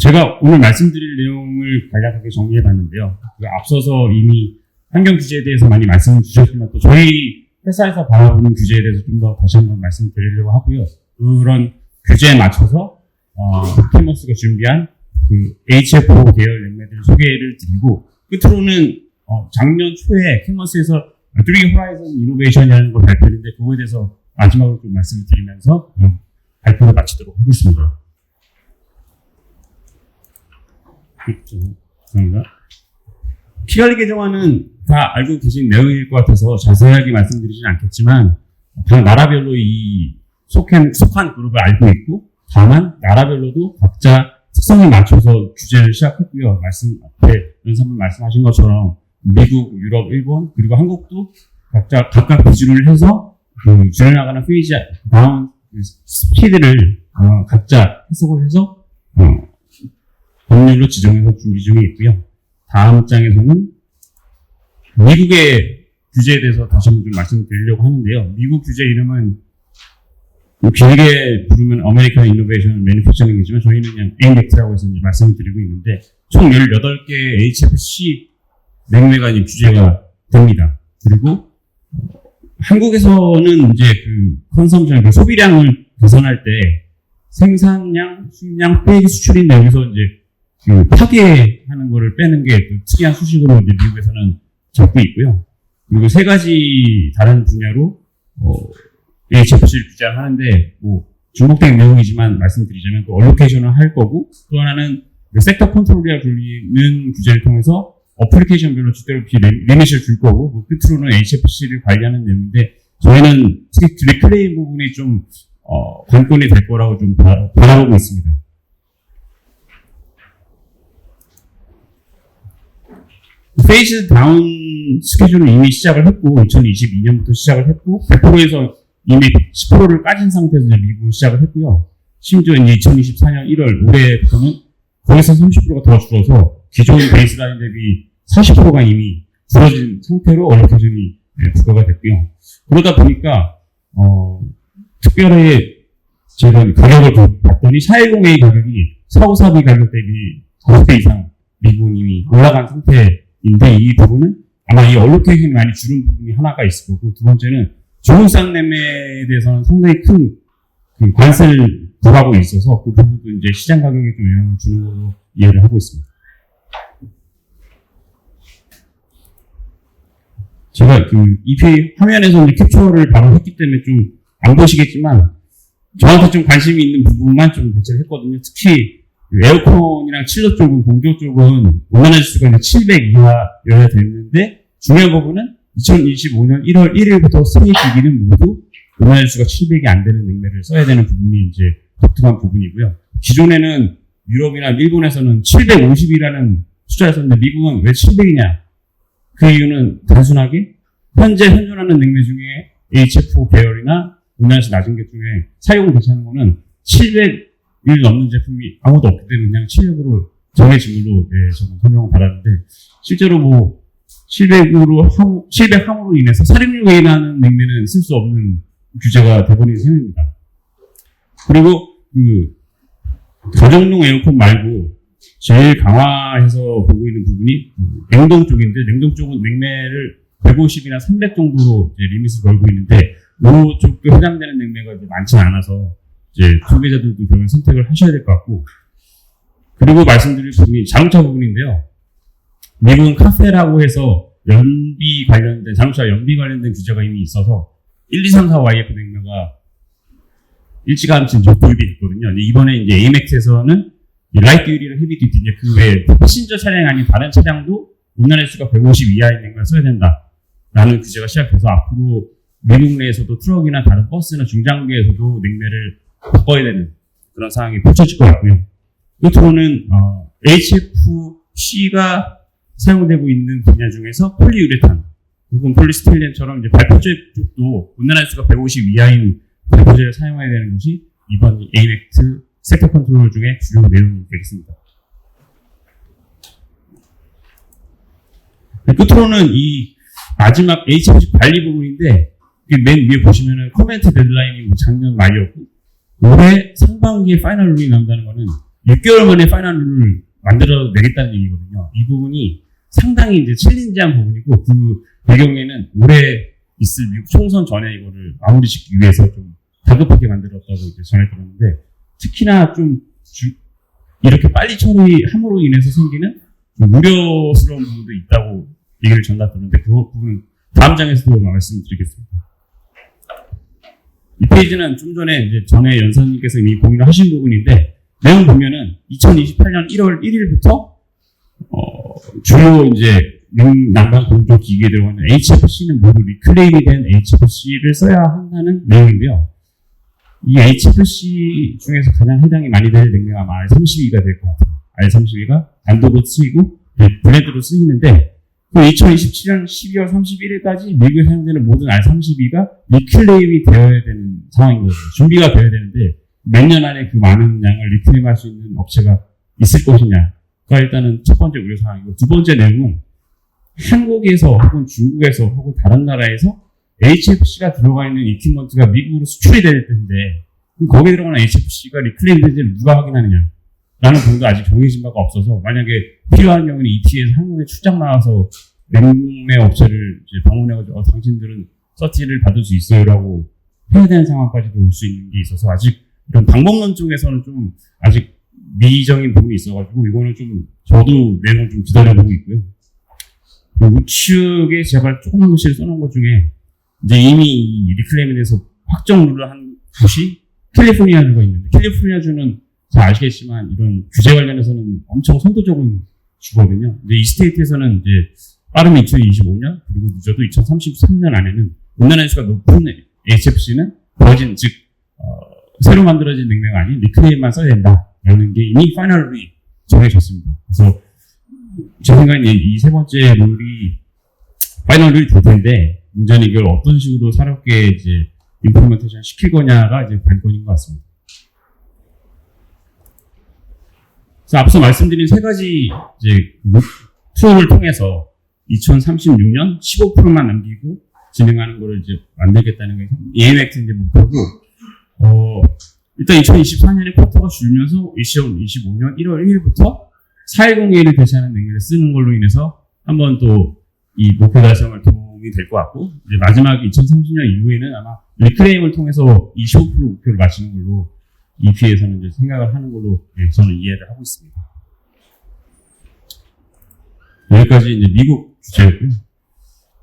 제가 오늘 말씀드릴 내용을 간략하게 정리해봤는데요. 앞서서 이미 환경 규제에 대해서 많이 말씀을 주셨지만 또 저희 회사에서 바라보는 규제에 대해서 좀 더 다시 한번 말씀드리려고 하고요. 그런 규제에 맞춰서 캐머스가 준비한 그 HFO 계열 냉매들 소개를 드리고 끝으로는 작년 초에 캐머스에서 Three Horizon Innovation이라는 걸 발표했는데 그거에 대해서 마지막으로 좀 말씀을 드리면서 발표를 마치도록 하겠습니다. 감사합니다. 키관리 개정안은 다 알고 계신 내용일 것 같아서 자세하게 말씀드리진 않겠지만 각 나라별로 이 속한 그룹을 알고 있고 다만 나라별로도 각자 특성에 맞춰서 규제를 시작했고요. 앞에 연사분 말씀하신 것처럼 미국, 유럽, 일본 그리고 한국도 각각 기준을 해서 그 줄여나가는 페이지 다운 스피드를 각자 해석을 해서 법률로 지정해서 준비 중에 있고요. 다음 장에서는 미국의 규제에 대해서 다시 한번 좀 말씀드리려고 하는데요. 미국 규제 이름은 길게 부르면 American Innovation Manufacturing이지만 저희는 그냥 AIMACT라고 해서 이제 말씀을 드리고 있는데 총 18개의 HFC 냉매가 이제 규제가 됩니다. 그리고 한국에서는 이제 그 컨섬션, 그 소비량을 계산할 때 생산량, 수입량, 빼기 수출인데 여기서 이제 그 파괴하는 거를 빼는 게 특이한 수식으로 이제 미국에서는 잡고 있고요. 그리고 세 가지 다른 분야로 HFC를 규제하는데 뭐 중복된 내용이지만 말씀드리자면 또 얼로케이션을 할 거고 또 하나는 섹터 컨트롤이라 불리는 규제를 통해서 어플리케이션별로 주대로 리밋을 줄 거고 그 끝으로는 HFC를 관리하는 내용인데 저희는 특히 리클레임 부분이 좀 관건이 될 거라고 좀 바라보고 있습니다. 페이즈 다운 스케줄을 이미 시작을 했고 2022년부터 시작을 했고 100%에서 이미 10%를 까진 상태에서 이제 미국은 시작을 했고요. 심지어 이제 2024년 1월 올해부터는 거기서 30%가 더 줄어서 기존 베이스라인 대비 40%가 이미 줄어진 상태로 얼로케이션이 부과가 됐고요. 그러다 보니까 특별히 제가 가격을 봤더니 410A 가격이 454B 가격 대비 5배 이상 미국은 이미 올라간 상태인데 이 부분은 아마 이 얼로케이션이 많이 줄은 부분이 하나가 있을 거고 두 번째는 중국산 매매에 대해서는 상당히 큰 그 관세를 부과하고 있어서 그 부분도 이제 시장 가격에 좀 영향을 주는 걸로 이해를 하고 있습니다. 제가 그 EPA 화면에서 이제 캡처를 바로 했기 때문에 좀 안 보시겠지만 저한테 좀 관심이 있는 부분만 좀 배치를 했거든요. 특히 에어컨이랑 칠러 쪽은 공조 쪽은 온난화지수가 이제 700 이하여야 되는데 중요한 부분은 2025년 1월 1일부터 승인 기기는 모두 온난화지수가 700이 안 되는 냉매를 써야 되는 부분이 이제 독특한 부분이고요. 기존에는 유럽이나 일본에서는 750이라는 숫자였었는데 미국은 왜 700이냐? 그 이유는 단순하게 현재 현존하는 냉매 중에 HFO 계열이나 온난화지수 낮은 것 중에 사용 괜찮은 거는 700을 넘는 제품이 아무도 없기 때문에 그냥 700으로 정해진 걸로 저는 설명을 받았는데 실제로 뭐 700 함으로 인해서 살인을 외인하는 냉매는 쓸 수 없는 규제가 돼버린 셈입니다. 그리고 가정용 에어컨 말고 제일 강화해서 보고 있는 부분이 냉동 쪽인데 냉동 쪽은 냉매를 150이나 300 정도로 이제 리밋을 걸고 있는데 이 쪽도 해당되는 냉매가 이제 많지는 않아서 이제 소비자들도 그러면 선택을 하셔야 될 것 같고 그리고 말씀드릴 부분이 자동차 부분인데요. 미국은 카페라고 해서 연비 관련된 자동차 연비 관련된 규제가 이미 있어서 1, 2, 3, 4 YF 냉매가 일찌감치 도입이 됐거든요. 이번에 이제 AMAC에서는 라이트 듀티랑 헤비 듀티 이제 그 외에 패신저 차량이 아닌 다른 차량도 온난화지수가 150 이하의 냉매를 써야 된다라는 규제가 시작돼서 앞으로 미국 내에서도 트럭이나 다른 버스나 중장비에서도 냉매를 바꿔야 되는 그런 상황이 펼쳐질 것 같고요. 끝으로는 HFC가 사용되고 있는 분야 중에서 폴리우레탄 혹은 폴리스틸렌처럼 이제 발포제 쪽도 온난화지수가 150 이하인 발포제를 사용해야 되는 것이 이번 AIMACT 섹터 컨트롤 중에 주요 내용이 되겠습니다. 끝으로는 이 마지막 HFC 관리 부분인데 맨 위에 보시면은 커멘트 데드라인이 작년 말이었고 올해 상반기에 파이널 룰이 나온다는 거는 6개월 만에 파이널 룰을 만들어 내겠다는 얘기거든요. 이 부분이 상당히 이제 챌린지한 부분이고, 그 배경에는 올해 있을 미국 총선 전에 이거를 마무리 짓기 위해서 좀 다급하게 만들었다고 이제 전해 들었는데, 특히나 좀 이렇게 빨리 처리함으로 인해서 생기는 좀 우려스러운 부분도 있다고 얘기를 전달드렸는데, 그 부분은 다음 장에서도 말씀드리겠습니다. 이 페이지는 좀 전에 이제 전에 연사님께서 이미 공유를 하신 부분인데, 내용 보면은 2028년 1월 1일부터 주요 이제 난방 공조 기기에 들어가는 HFC는 모두 리클레임이 된 HFC를 써야 한다는 내용인데요. 이 HFC 중에서 가장 해당이 많이 될 냉매가 아마 R32가 될 것 같아요. R32가 단독으로 쓰이고 블렌드로 쓰이는데, 그 2027년 12월 31일까지 미국에 사용되는 모든 R32가 리클레임이 되어야 되는 상황인 거죠. 준비가 되어야 되는데, 몇 년 안에 그 많은 양을 리클레임할 수 있는 업체가 있을 것이냐가 일단은 첫 번째 우려 사항이고, 두 번째 내용은 한국에서 혹은 중국에서 혹은 다른 나라에서 HFC가 들어가 있는 이퀴먼트가 미국으로 수출이 될 텐데, 그럼 거기에 들어가는 HFC가 리클레임 되는지를 누가 확인하느냐 라는 부분도 아직 정해진 바가 없어서, 만약에 필요한 경우는 ET에서 한국에 출장 나와서 냉매 업체를 이제 방문해가지고 당신들은 서티를 받을 수 있어요 라고 해야 되는 상황까지도 올 수 있는 게 있어서, 아직 이런 방법론 쪽에서는 좀 아직 미정인 부분이 있어가지고, 이거는 좀 저도 내용을 좀 기다려보고 있고요. 우측에 제가 조그만 글씨를 써놓은 것 중에 이제 이미 이 리클레임에 대해서 확정 룰을 한 곳이 캘리포니아주가 있는데, 캘리포니아주는 잘 아시겠지만 이런 규제 관련해서는 엄청 선도적인 주거든요. 이제 이 스테이트에서는 이제 빠르면 2025년, 그리고 늦어도 2033년 안에는 온난화수가 높은 HFC는 버진, 즉 새로 만들어진 냉매가 아닌 리클레임만 써야 된다라는 게 이미 파이널 룰이 정해졌습니다. 그래서 제 생각엔 이 세 번째 룰이 파이널 룰이 될 텐데, 문제는 이걸 어떤 식으로 새롭게 이제 임플리먼테이션 시킬 거냐가 이제 관건인 것 같습니다. 그래서 앞서 말씀드린 세 가지 이제 투어를 통해서 2036년 15%만 남기고 진행하는 거를 이제 만들겠다는 게 EMX 이제 목표고, 일단 2024년에 쿼터가 줄면서 2025년 1월 1일부터 4101을 대체하는 냉매를 쓰는 걸로 인해서 한번 또 이 목표 달성을 도움이 될 것 같고, 이제 마지막에 2030년 이후에는 아마 리클레임을 통해서 25% 목표를 맞추는 걸로 EP에서는 이제 생각을 하는 걸로 저는 이해를 하고 있습니다. 여기까지 이제 미국 주제였고요.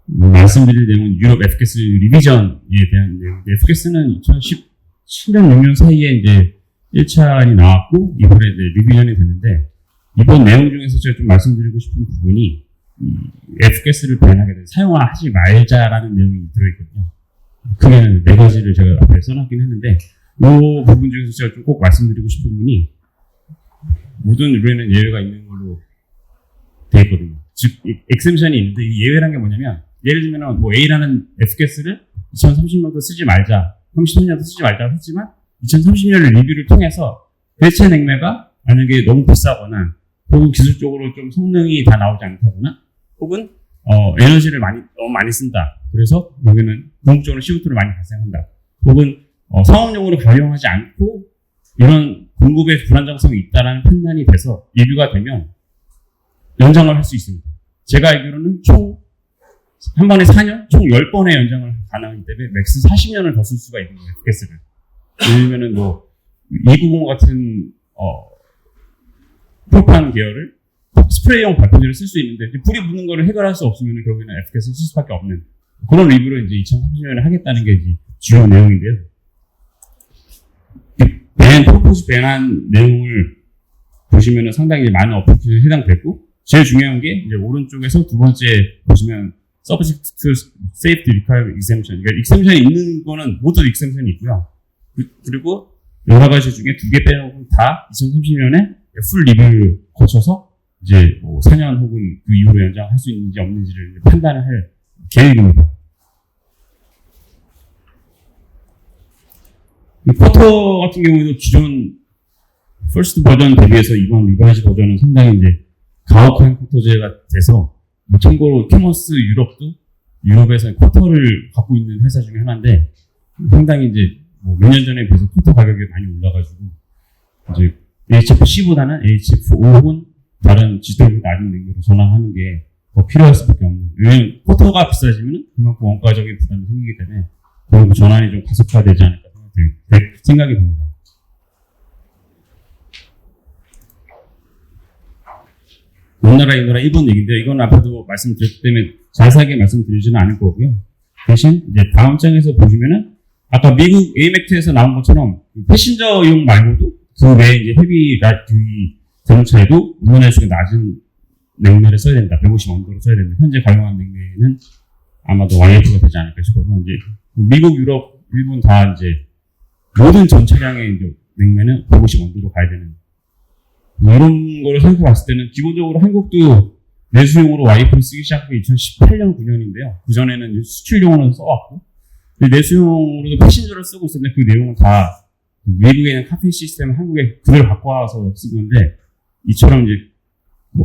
말씀드릴 내용은 유럽 F가스 리비전에 대한 내용인데, F가스는 2017년 6년 사이에 이제 1차안이 나왔고, 이번에 이제 리비전이 됐는데, 이번 내용 중에서 제가 좀 말씀드리고 싶은 부분이, F가스를 배양하게 된 사용하지 말자라는 내용이 들어있거든요. 크게는 네 가지를 제가 앞에 써놨긴 했는데, 이 부분 중에서 제가 좀 꼭 말씀드리고 싶은 부분이, 모든 룰에는 예외가 있는 걸로 되어 있거든요. 즉, 엑셈션이 있는데, 이 예외라는 게 뭐냐면, 예를 들면 뭐 A라는 F가스를 2030년도 쓰지 말자, 30년도 쓰지 말자고 했지만 2030년의 리뷰를 통해서 대체 냉매가 만약에 너무 비싸거나, 혹은 기술적으로 좀 성능이 다 나오지 않다거나, 혹은 에너지를 너무 많이 쓴다. 그래서 여기는 궁극적으로 CO2를 많이 발생한다. 혹은 상업용으로 가용하지 않고 이런 공급에 불안정성이 있다라는 판단이 돼서 리뷰가 되면 연장을 할 수 있습니다. 제가 알기로는 총 한 번에 4년, 총 10번의 연장을 가능하기 때문에 맥스 40년을 더 쓸 수가 있는 거예요, F가스를. 예를 들면은 뭐 290 같은 프로판 계열을 스프레이용 발포제를 쓸 수 있는데, 불이 붙는 거를 해결할 수 없으면 결국에는 F가스를 쓸 수밖에 없는 그런 리뷰를 이제 2030년에 하겠다는 게 이제 주요 내용인데요. 프로포즈 밴한 내용을 보시면은 상당히 많은 어플리케이션에 해당됐고, 제일 중요한 게 이제 오른쪽에서 두 번째 보시면 Subject to Safety Requirement Exemption. 그러니까 exemption이 있는 거는 모두 exemption이 있고요. 그리고 여러 가지 중에 두 개 빼놓고 다 2030년에 풀 리뷰를 거쳐서 이제 뭐 4년 혹은 그 이후로 연장할 수 있는지 없는지를 판단을 할 계획입니다. 이 포터 같은 경우에도 기존 퍼스트 버전 대비해서 이번 리바이즈 버전은 상당히 이제 가혹한 포터제가 돼서, 참고로 키머스 유럽에서 쿼터를 갖고 있는 회사 중에 하나인데, 상당히 이제 뭐 몇 년 전에 비해서 쿼터 가격이 많이 올라가지고 이제 HFC보다는 HF5 혹은 다른 지수율이 낮은 냉매로 전환하는 게 더 필요할 수밖에 없는. 왜냐면 쿼터가 비싸지면 그만큼 원가적인 부담이 생기기 때문에 그 전환이 좀 가속화되지 않을까 생각이 듭니다. 우리나라, 이 나라, 일본 얘기인데 이건 앞에도 말씀드렸기 때문에 자세하게 말씀드리지는 않을 거고요. 대신 이제 다음 장에서 보시면은 아까 미국 AMAC트에서 나온 것처럼 패신저용 말고도 그 외에 이제 헤비 듀티 자동차에도 온난화수가 낮은 냉매를 써야 된다. 150온도로 써야 된다. 현재 가용한 냉매는 아마도 YF가 되지 않을까 싶어서 이제 미국, 유럽, 일본 다 이제 모든 전 차량의 이제 냉매는 150온도로 가야 되는 이런 거를 생각해 봤을 때는 기본적으로 한국도 내수용으로 YF를 쓰기 시작한 게 2018년, 9년인데요. 그전에는 수출용으로 써왔고 내수용으로도 패신저를 쓰고 있었는데 그 내용은 다 미국에 있는 카페 시스템을 한국에 그대로 바꿔와서 쓰는데 이처럼 이제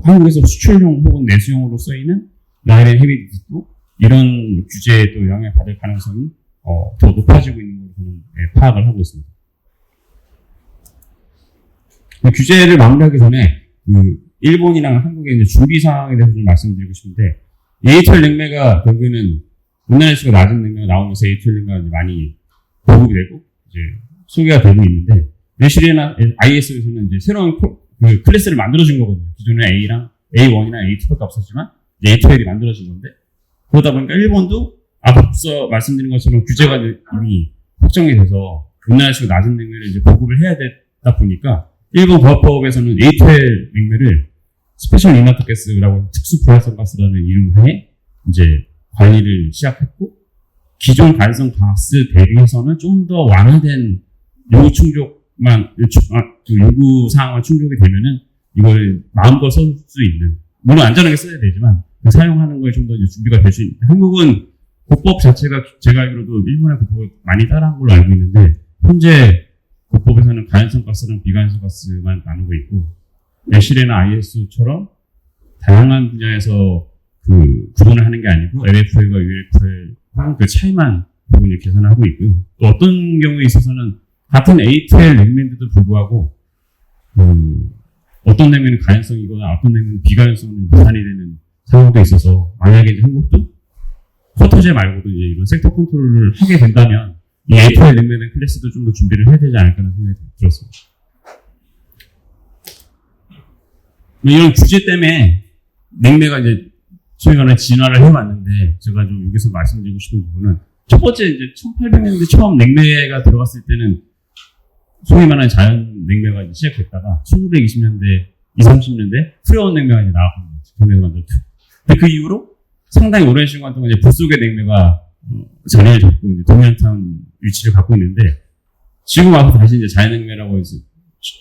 한국에서 수출용 혹은 내수용으로 쓰이는 라이트 헤비 듀티도 이런 규제에 또 영향을 받을 가능성이 더 높아지고 있는 걸로 저는 파악을 하고 있습니다. 규제를 마무리하기 전에 일본이랑 한국의 이제 준비 상황에 대해서 좀 말씀드리고 싶은데 AHL 냉매가 결국에는 온난화수가 낮은 냉매가 나오면서 AHL 냉매가 많이 보급이 되고 이제 소개가 되고 있는데 내실이나 IS에서는 이제 새로운 그 클래스를 만들어준 거거든요. 기존에 A랑 A1이나 A2밖에 없었지만 이제 A12이 만들어진 건데 그러다 보니까 일본도 앞서 말씀드린 것처럼 규제가 이미 확정이 돼서 온난화수가 낮은 냉매를 이제 보급을 해야 되다 보니까 일본 고압법에서는 A12 냉매를 스페셜 이너트 가스라고 특수 불활성 가스라는 이름하에 이제 관리를 시작했고 기존 가연성 가스 대비해서는 좀 더 완화된 요구 충족만 요구 사항만 충족이 되면은 이걸 마음껏 쓸 수 있는 물론 안전하게 써야 되지만 사용하는 거에 좀 더 준비가 될 수 있는 한국은 고법 자체가 제가 알기로도 일본의 고법을 많이 따라한 걸로 알고 있는데 현재 고법에서는 가연성 가스랑 비가연성 가스만 나누고 있고 내실이나 IS처럼 다양한 분야에서 그 구분을 하는 게 아니고 LFL과 ULFL 혹은 그 차이만 부분을 계산을 하고 있고요. 또 어떤 경우에 있어서는 같은 A12 냉매인데도 불구하고 어떤 냉매는 가연성이거나 어떤 냉매는 비가연성으로 계산이 되는 상황도 있어서 만약에 이제 한국도 쿼터제 말고도 이제 이런 섹터 컨트롤을 하게 된다면 이 A12 냉매된 클래스도 좀 더 준비를 해야 되지 않을까 하는 생각이 들었습니다. 이런 규제 때문에 냉매가 이제 소위 말하는 진화를 해왔는데 제가 좀 여기서 말씀드리고 싶은 부분은 첫 번째 이제 1800년대 처음 냉매가 들어갔을 때는 소위 말하는 자연 냉매가 이제 시작됐다가 1920년대, 20, 30년대 프레온 냉매가 이제 나왔거든요. 국내에서 만들었죠. 근데 그 이후로 상당히 오랜 시간 동안 이제 불속의 냉매가 자리를 잡고 이제 도미넌트한 위치를 갖고 있는데 지금 와서 다시 이제 자연 냉매라고 해서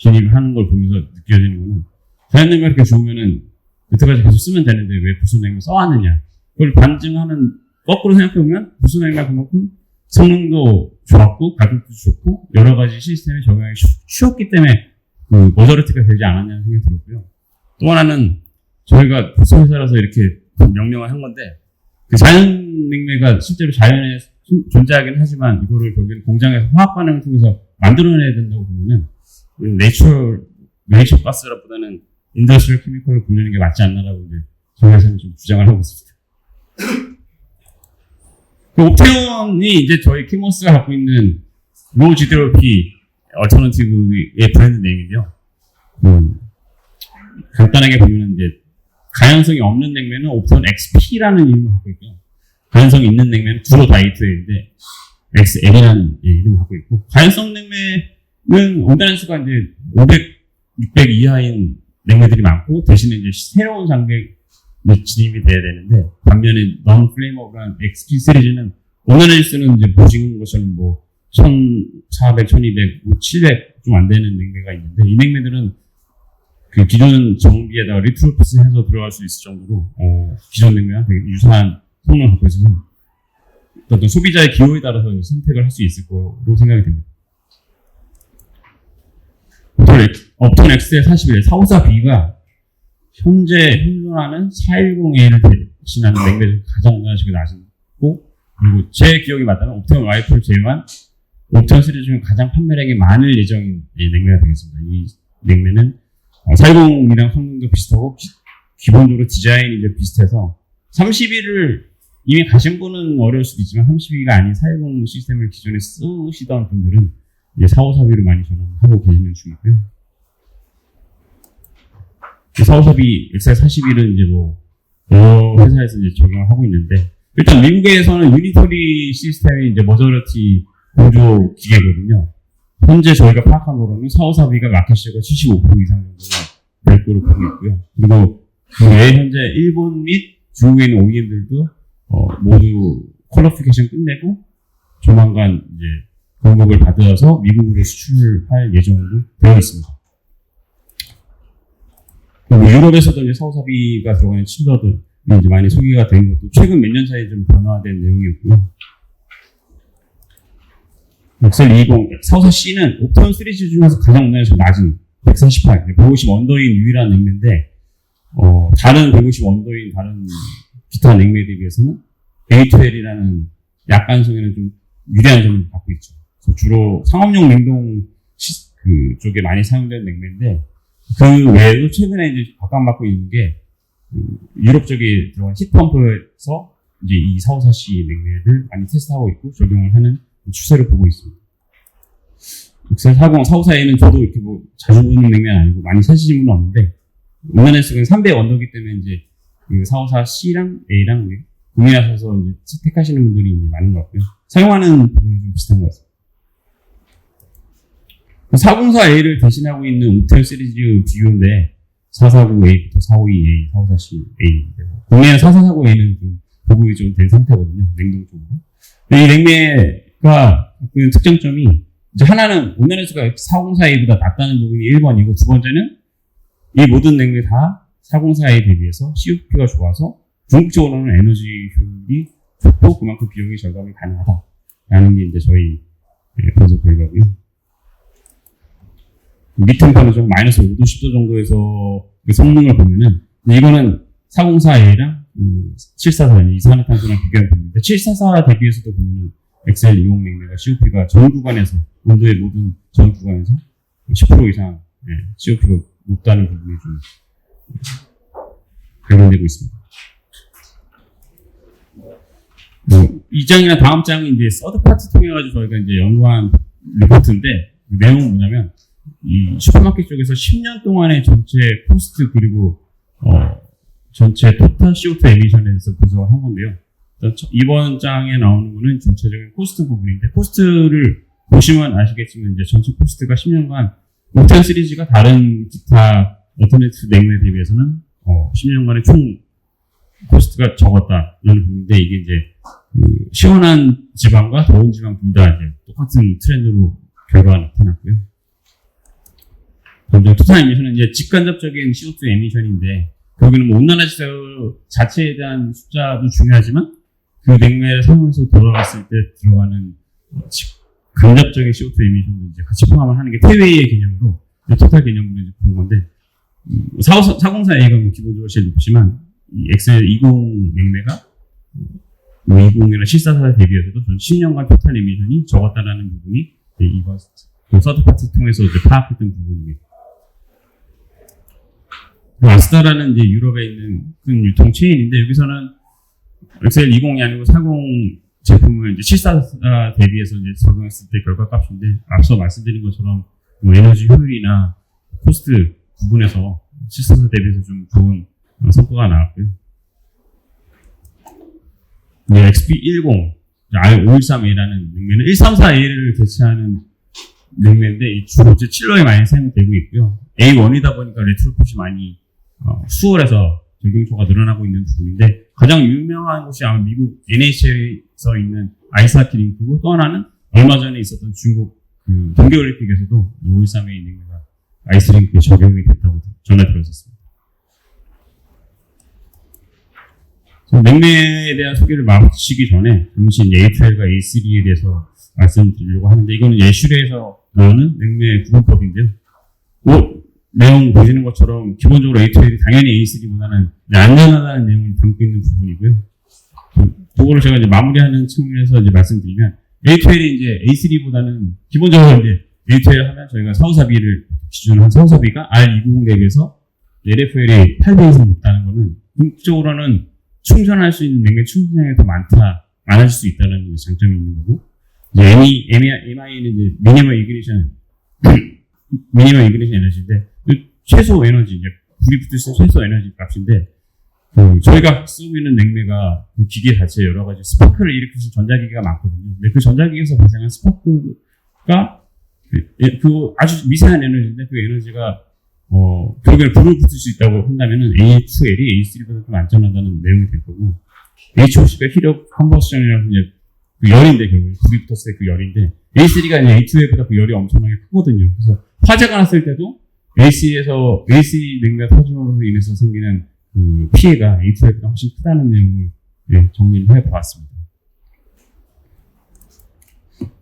진입하는 걸 보면서 느껴지는 거는 자연 냉매 이렇게 좋으면은 여태까지 계속 쓰면 되는데 왜 불속 냉매 써왔느냐. 그걸 반증하는 거꾸로 생각해보면 불속 냉매가 그만큼 성능도 좋았고 가격도 좋고 여러 가지 시스템에 적용하기 쉬웠기 때문에 그 머저리티가 되지 않았냐는 생각이 들었고요. 또 하나는 저희가 불속회사라서 이렇게 명령을 한 건데 그 자연 냉매가 실제로 자연에 존재하긴 하지만 이거를 결국에는 공장에서 화학 반응을 통해서 만들어내야 된다고 보면은 네이처 가스라보다는 인더스트리얼 케미컬을 굴리는 게 맞지 않나라고 이제 저희 회사는 좀 주장을 하고 있습니다. 그 옵테온이 이제 저희 키모스가 갖고 있는 로우 GWP 얼터너티브의 브랜드 네임인데요. 간단하게 보면 이제 가연성이 없는 냉매는 옵테온 XP라는 이름을 갖고 있고요. 가연성이 있는 냉매는 주로 다이트인데 XL이라는 이름을 갖고 있고 가연성 냉매는 온난화수가 이제 500, 600 이하인 냉매들이 많고 대신에 이제 새로운 장벽 진입이 돼야 되는데 반면에 non-flammable한 XP 시리즈는 온난화수는 이제 보시는 것처럼 뭐 1400, 1200, 700 좀 안 되는 냉매가 있는데 이 냉매들은 그 기존 정비에다가 리트로피스 해서 들어갈 수 있을 정도로 기존 냉매와 되게 유사한 성능을 갖고 있어서 어떤 소비자의 기호에 따라서 선택을 할 수 있을 거로 생각이 됩니다. 업톤 XL41, 454B가 현재 현존하는 410A를 대신하는 냉매 중 가장 온난화수가 낮고 그리고 제 기억이 맞다면 옵테온 YF를 제외한 옵테온 시리즈 중 가장 판매량이 많을 예정인 냉매가 되겠습니다. 이 냉매는 40이랑 성능도 비슷하고 기본적으로 디자인이 이제 비슷해서 31을 이미 가신 분은 어려울 수도 있지만 32가 아닌 40 시스템을 기존에 쓰시던 분들은 이제 4542로 많이 전환하고 계시는 중이고요. 4542 XL41은 이제 뭐 여러 회사에서 이제 적용을 하고 있는데 일단 미국에서는 유니터리 시스템이 이제 머저리티 공조 기계거든요. 현재 저희가 파악한 거로는 4542가 마켓시가 75% 이상 정도는 될 거로 보고 있고요. 그리고 그 외에 현재 일본 및 중국에 있는 OEM들도 모두 퀄리피케이션 끝내고 조만간 이제 공급을 받아서 미국으로 수출할 예정으로 되어 있습니다. 그리고 유럽에서도 이제 4542가 들어가는 칠러들이 이제 많이 소개가 된 것도 최근 몇 년 사이에 좀 변화된 내용이었고요. XL20, 44C는 옵션 시리즈 중에서 가장 운영에서 낮은 148, 150 언더인 유일한 냉매인데, 다른 150 언더인 다른 기타 냉매에 비해서는 A2L이라는 약간성에는 좀 유리한 점을 갖고 있죠. 그래서 주로 상업용 냉동 쪽에 많이 사용되는 냉매인데, 그 외에도 최근에 이제 각광받고 있는 게, 유럽 쪽에 들어간 히트펌프에서 이제 이 454C 냉매를 많이 테스트하고 있고 적용을 하는 추세를 보고 있습니다. XL40, 454A는 저도 이렇게 뭐 자주 보는 냉매는 아니고 많이 사시는 분은 없는데, 우리나라에서 3배 언더기 때문에 이제 그 454C랑 A랑 구매하셔서 이제 택하시는 분들이 이제 많은 것 같고요. 사용하는 부분이 좀 비슷한 것 같습니다. 404A를 대신하고 있는 옥텔 시리즈 비교인데 449A부터 452A, 454A. 국내에 4449A는 좀 보급이 좀 된 상태거든요. 냉동 쪽으로. 이 냉매가 갖고 있는 특장점이 이제 하나는 우리나라에서 404A보다 낮다는 부분이 1번이고 두 번째는 이 모든 냉매 다 404A 대비해서 COP가 좋아서 궁극적으로는 에너지 효율이 좋고 그만큼 비용이 절감이 가능하다라는 게 이제 저희 분석 결과고요. 밑temper는 좀 마이너스 5도, 10도 정도에서 그 성능을 보면은, 이거는 404A랑 744, 이산화탄소랑 비교해 보는데, 744 대비해서도 보면은 XL20 냉매가 COP가 전 구간에서, 온도의 모든 전 구간에서 10% 이상 COP가 높다는 부분이 좀 발견되고 있습니다. 이 장이나 다음 장이 이제 서드 파트 통해가지고 저희가 이제 연구한 리포트인데, 내용은 뭐냐면, 이 슈퍼마켓 쪽에서 10년 동안의 전체 코스트 그리고 전체 토탈 CO2 에미션에 대해서 분석을 한 건데요. 이번 장에 나오는 거는 전체적인 코스트 부분인데 코스트를 보시면 아시겠지만 이제 전체 코스트가 10년간 옥텐 시리즈가 다른 기타 얼터네티브 냉매에 대비해서는 10년간의 총 코스트가 적었다는 부분인데 이게 이제 시원한 지방과 더운 지방 둘 다 이제 똑같은 트렌드로 결과가 나타났고요. 토탈 에미션은 이제 직간접적인 CO2 에미션인데, 거기는 뭐 온난화지수 자체에 대한 숫자도 중요하지만, 그 냉매를 사용해서 돌아갔을 때 들어가는 간접적인 CO2 에미션도 이제 같이 포함을 하는 게 퇴외의 개념으로, 토탈 개념으로 이제 본 건데, 404A가 기본적으로 제일 높지만, 이 XL20 냉매가 20이나 744에 대비해서도 전 10년간 토탈 에미션이 적었다라는 부분이 이번 서드 파티 통해서 이제 파악했던 부분입니다. 아스다라는 이제 유럽에 있는 큰 유통 체인인데 여기서는 XL20이 아니고 40 제품을 이제 744 대비해서 이제 적용했을 때 결과값인데 앞서 말씀드린 것처럼 뭐 에너지 효율이나 코스트 부분에서 744 대비해서 좀 좋은 성과가 나왔고요. 네, XP10, R513A라는 냉매는 134A를 대체하는 냉매인데 주로 이제 칠러에 많이 사용되고 있고요. A1이다 보니까 레트로핏이 많이 수월해서 적용처가 늘어나고 있는 부분인데 가장 유명한 곳이 아마 미국 NHL에서 있는 아이스하키 링크고 또 하나는 얼마 전에 있었던 중국 동계올림픽에서도 513A 냉매가 아이스링크에 적용이 됐다고 전해 들었었습니다. 냉매에 대한 소개를 마치기 전에 잠시 A2L과 A3에 대해서 말씀드리려고 하는데 이거는 예슈레에서 나오는 냉매 구분법인데요. 내용 보시는 것처럼 기본적으로 A2L이 당연히 A3보다는 안전하다는 내용을 담고 있는 부분이고요. 그거를 제가 이제 마무리하는 측면에서 이제 말씀드리면 A2L이 이제 A3보다는 기본적으로 이제 A2L 하면 저희가 사후사비를 기준으로 한 사후사비가 R290 대비해서 LFL이 8배 이상 높다는 거는 궁극적으로는 충전할 수 있는 냉매 충전량이 더 많아질 수 있다는 장점이 있는 거고, 이제 MI는 이제 미니멈 이그니션 에너지인데, 최소 에너지, 이제 불이 붙을 수 있는 최소 에너지 값인데, 저희가 쓰고 있는 냉매가 그 기계 자체에 여러 가지 스파크를 일으킬 수 있는 전자기기가 많거든요. 근데 그 전자기기에서 발생한 스파크가 그 아주 미세한 에너지인데, 그 에너지가 결국에 불을 붙일 수 있다고 한다면은 A2L이 A3보다 좀 안전하다는 내용이 될 거고, H50가 히력 컨버션이라는 이제 그 열인데, 결국에 불이 붙었을 때 그 열인데, A3가 이제 A2L보다 그 열이 엄청나게 크거든요. 그래서 화재가 났을 때도 AC 냉매가 터짐으로 인해서 생기는 그 피해가 A2L보다 훨씬 크다는 내용을 정리를 해보았습니다.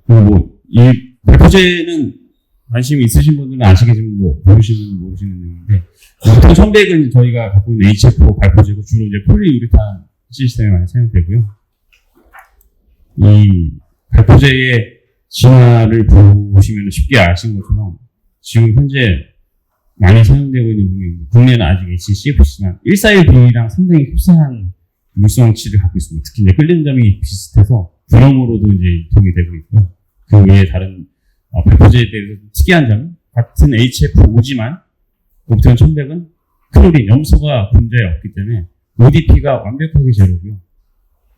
그리고 이 발포제는 관심이 있으신 분들은 아시겠지만 모르시는 분은 모르시는 내용인데, 보통 1100은 저희가 갖고 있는 HFO 발포제고 주로 이제 폴리우레탄 시스템에 많이 사용되고요. 이 발포제의 진화를 보시면 쉽게 아시는 것처럼 지금 현재 많이 사용되고 있는 부분이 국내는 아직 HCFC지만 141B랑 상당히 흡사한 물성치를 갖고 있습니다. 특히 이제 끓는 점이 비슷해서 분염으로도 이제 유통이 되고 있고요. 그 외에 다른 발포제에 대해서 특이한 점은 같은 HF5지만 옵티건 1100은 클로린, 염소가 분자에 없기 때문에 ODP가 완벽하게 제로고요.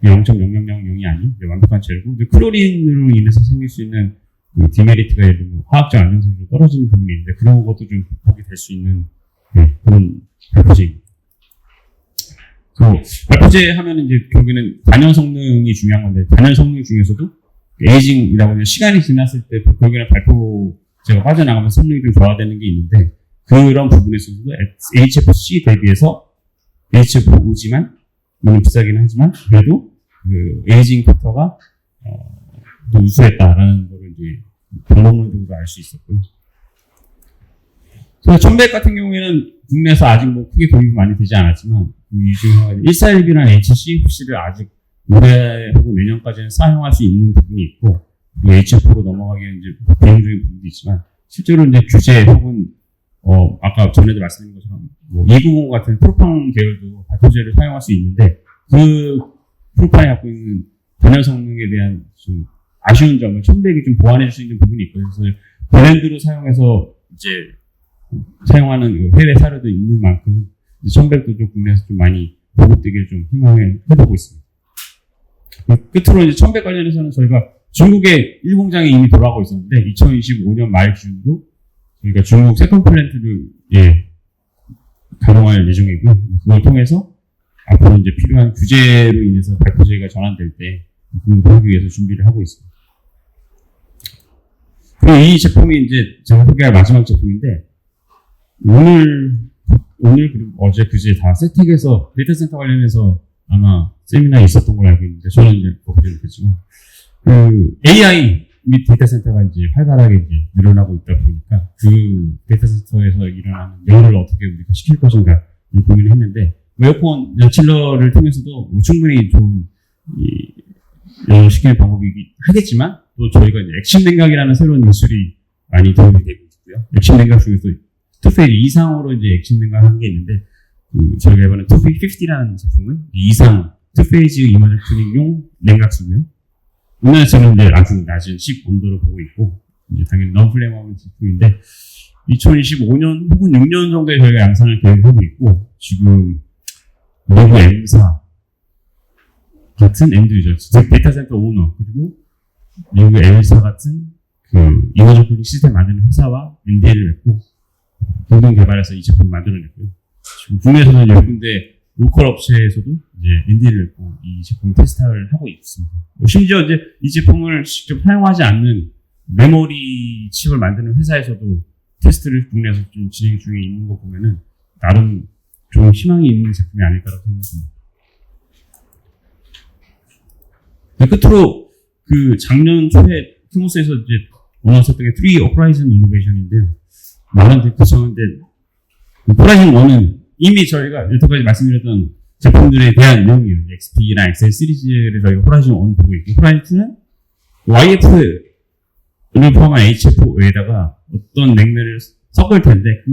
0.0000이 아닌 완벽한 제로고, 클로린으로 인해서 생길 수 있는 디메리트가 예를 들면 화학적 안정성이 떨어지는 부분이 있는데, 그런 것도 좀 극복이 될 수 있는 그런 발포제입니다. 발포제 하면 이제 결국에는 단열 성능이 중요한 건데, 단열 성능 중에서도 에이징이라고 하면 시간이 지났을 때 결국에는 발포제가 빠져나가면 성능이 좀 저하되는 게 있는데, 그런 부분에서도 HFC 대비해서 HF5지만 물론 비싸긴 하지만 그래도 그 에이징 팩터가 더 우수했다라는 걸 이제 방법론적으로 알 수 있었고요. 그래서 1100 같은 경우에는 국내에서 아직 크게 도입이 많이 되지 않았지만, 이 중에 141B랑 HCFC를 아직 올해 혹은 내년까지는 사용할 수 있는 부분이 있고, HF로 넘어가기는 이제 대응 중인 부분도 있지만, 실제로 이제 규제 혹은 아까 전에도 말씀드린 것처럼 290 같은 프로판 계열도 발포제를 사용할 수 있는데, 그 프로판이 갖고 있는 단열 성능에 대한 좀 아쉬운 점을 1100이 좀 보완해 줄 수 있는 부분이 있거든요. 그래서 브랜드로 사용해서 이제 사용하는 해외 사례도 있는 만큼 1100도 좀 국내에서 좀 많이 보급되기를 좀 희망해 보고 있습니다. 끝으로 이제 1100 관련해서는 저희가 중국의 1공장이 이미 돌아가고 있었는데, 2025년 말 기준으로 저희가 중국 세컨 플랜트를 가동할 예정이고요. 그걸 통해서 앞으로 이제 필요한 규제로 인해서 발포제가 전환될 때 공급하기 위해서 준비를 하고 있습니다. 그리고 이 제품이 이제 제가 소개할 마지막 제품인데, 오늘 그리고 어제 그제 다 세택에서 데이터 센터 관련해서 아마 세미나에 있었던 걸 알고 있는데, 저는 이제 거기서 느꼈지만, AI 및 데이터 센터가 이제 활발하게 이제 늘어나고 있다 보니까, 그 데이터 센터에서 일어나는 열을 어떻게 우리가 시킬 것인가 고민을 했는데, 에어컨 칠러를 통해서도 충분히 좋은 열을 시키는 방법이 하겠지만, 또 저희가 이제 액션 냉각이라는 새로운 기술이 많이 도움이 되고 있고요. 액션 냉각 중에서 2페이지 이상으로 이제 액션 냉각을 한 게 있는데, 저희가 이번에 250라는 제품은 이상 2페이지 이머전 튜닝용 냉각수고요. 우리나라에서는 이제 아주 낮은 10 온도로 보고 있고, 이제 당연히 non-flammable 제품인데, 2025년 혹은 6년 정도에 저희가 양산을 계획하고 있고, 지금 미국 M사 같은 엔드유저, 즉 데이터 센터 오너, 그리고 미국 L사 같은 그 이머전 쿨링 시스템 만드는 회사와 NDA를 맺고 공동 개발해서 이 제품을 만들어냈고요. 지금 국내에서는 10군데 로컬 업체에서도 이제 NDA를 맺고 이 제품 테스트를 하고 있습니다. 심지어 이제 이 제품을 직접 사용하지 않는 메모리 칩을 만드는 회사에서도 테스트를 국내에서 좀 진행 중에 있는 거 보면은 나름 좀 희망이 있는 제품이 아닐까라고 생각합니다. 끝으로 그 작년 초에 티모스에서 이제 원했었던 게 3 Horizon Innovation인데요. 많은 댓글쳤는데 호라이즌 1은 이미 저희가 여태까지 말씀드렸던 제품들에 대한 내용이에요. XP랑 XL 시리즈를 저희가 호라이즌 1 보고 있고, 호라이즌 2는 YF 를 포함한 HFO에다가 어떤 냉매를 섞을 텐데 그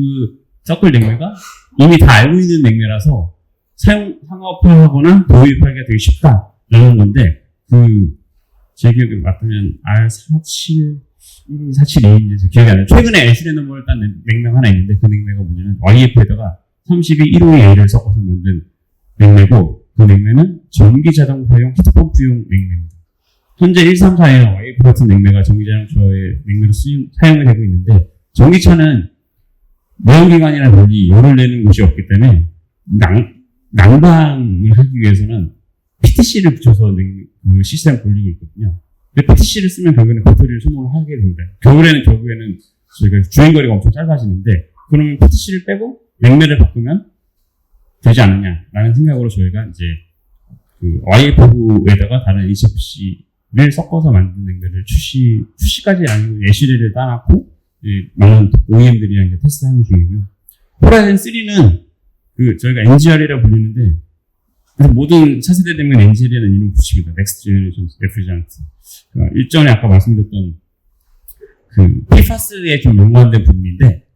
섞을 냉매가 이미 다 알고 있는 냉매라서 상업화하거나 도입하기가 되게 쉽다라는 건데 제 기억에 맞다면 R47 472인지 기억이 안 나요. 최근에 에시레노몰 딴 냉매가 하나 있는데 그 냉매가 뭐냐면 YF에다가 3215A를 섞어서 만든 냉매고 그 냉매는 전기 자동차용 히트펌프용 냉매입니다. 현재 134에 YF 같은 냉매가 전기 자동차의 냉매로 사용이 되고 있는데 전기차는 내연기관이나 달리 열을 내는 곳이 없기 때문에 난방을 하기 위해서는 PTC를 붙여서 그 시스템을 돌리고 있거든요. 근데 PTC를 쓰면 결국에는 배터리를 소모를 하게 됩니다. 겨울에는 결국에는 저희가 주행거리가 엄청 짧아지는데 그러면 PTC를 빼고 냉매를 바꾸면 되지 않느냐라는 생각으로 저희가 이제 그 YF에다가 다른 HFC를 섞어서 만든 냉매를 출시까지 아니고 예시례를 따놨고 많은 OEM들이랑 이제 테스트하는 중이고요. 호라이즌 3는 저희가 NGR이라고 불리는데 모든 차세대 되면 NGR이라는 이름 붙입니다. Next Generation Refrigerant. 일전에 아까 말씀드렸던 PFAS에 좀 연관된 부분인데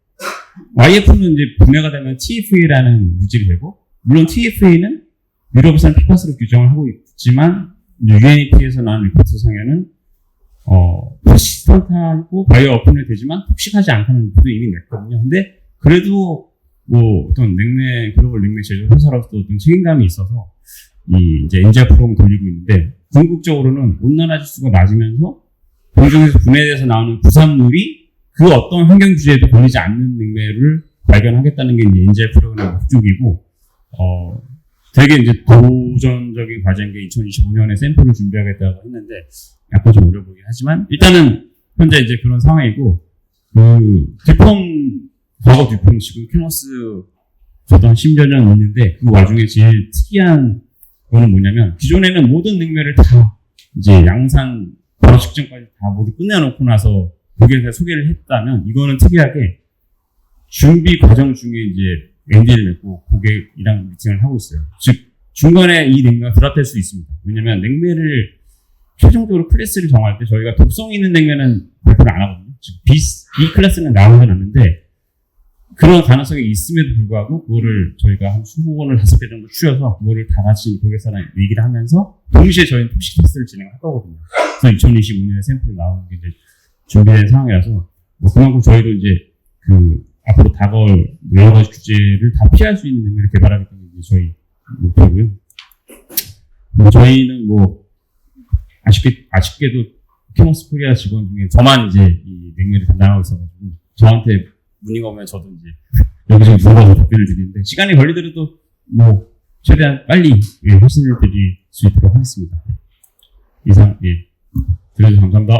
YF는 이제 분해가 되면 TFA라는 물질이 되고 물론 TFA는 유럽에서는 PFAS로 규정을 하고 있지만 UNEP에서 나온 리포트 상에는 퍼시스턴트하고 바이오 어플이 되지만 톡식하지 않다는 것도 이미 냈거든요. 근데 그래도 어떤 글로벌 냉매 제조 회사로서 어떤 책임감이 있어서 이제 NGR 프로그램을 돌리고 있는데 궁극적으로는 온난화 지수가 낮으면서 공중에서 분해돼서 나오는 부산물이 그 어떤 환경 규제에도 걸리지 않는 냉매를 발견하겠다는 게 이제 NGR 프로그램의 목적이고 되게 이제 도전적인 과정인 게 2025년에 샘플을 준비하겠다고 했는데 약간 좀 어려 보이긴 하지만 일단은 현재 이제 그런 상황이고 과거 듀폰 지금 캐머스 저도 한 10여 년 있는데 그 와중에 제일 특이한 거는 뭐냐면 기존에는 모든 냉매를 다 이제 양산 바로 직전까지 다 모두 끝내놓고 나서 고객한테 소개를 했다면 이거는 특이하게 준비 과정 중에 이제 NDA를 맺고 고객이랑 미팅을 하고 있어요. 즉 중간에 이 냉매가 드랍될 수 있습니다. 왜냐면 냉매를 최종적으로 클래스를 정할 때 저희가 독성 있는 냉매는 발표를 안 하거든요. 즉 B 클래스는 나오진 않는데 그런 가능성이 있음에도 불구하고 그거를 저희가 한 20번을 5개 정도 추려서 그거를 다 같이 고객사랑 얘기를 하면서 동시에 저희는 톡식 테스트를 진행할 거거든요. 그래서 2025년에 샘플이 나오는 게 이제 준비된 상황이라서 그만큼 저희도 이제 앞으로 다가올 여러 가지 규제를 다 피할 수 있는 냉매를 개발하겠다는 게 저희 목표고요. 저희는 아쉽게도 캐머스 코리아 직원 중에 저만 이제 이 냉매를 담당하고 있어가지고 저한테 문의가 오면 저도 이제 여기저기 물어봐서 답변을 드리는데 시간이 걸리더라도 최대한 빨리 회신을 드릴 수 있도록 하겠습니다. 이상 들어주셔서 감사합니다.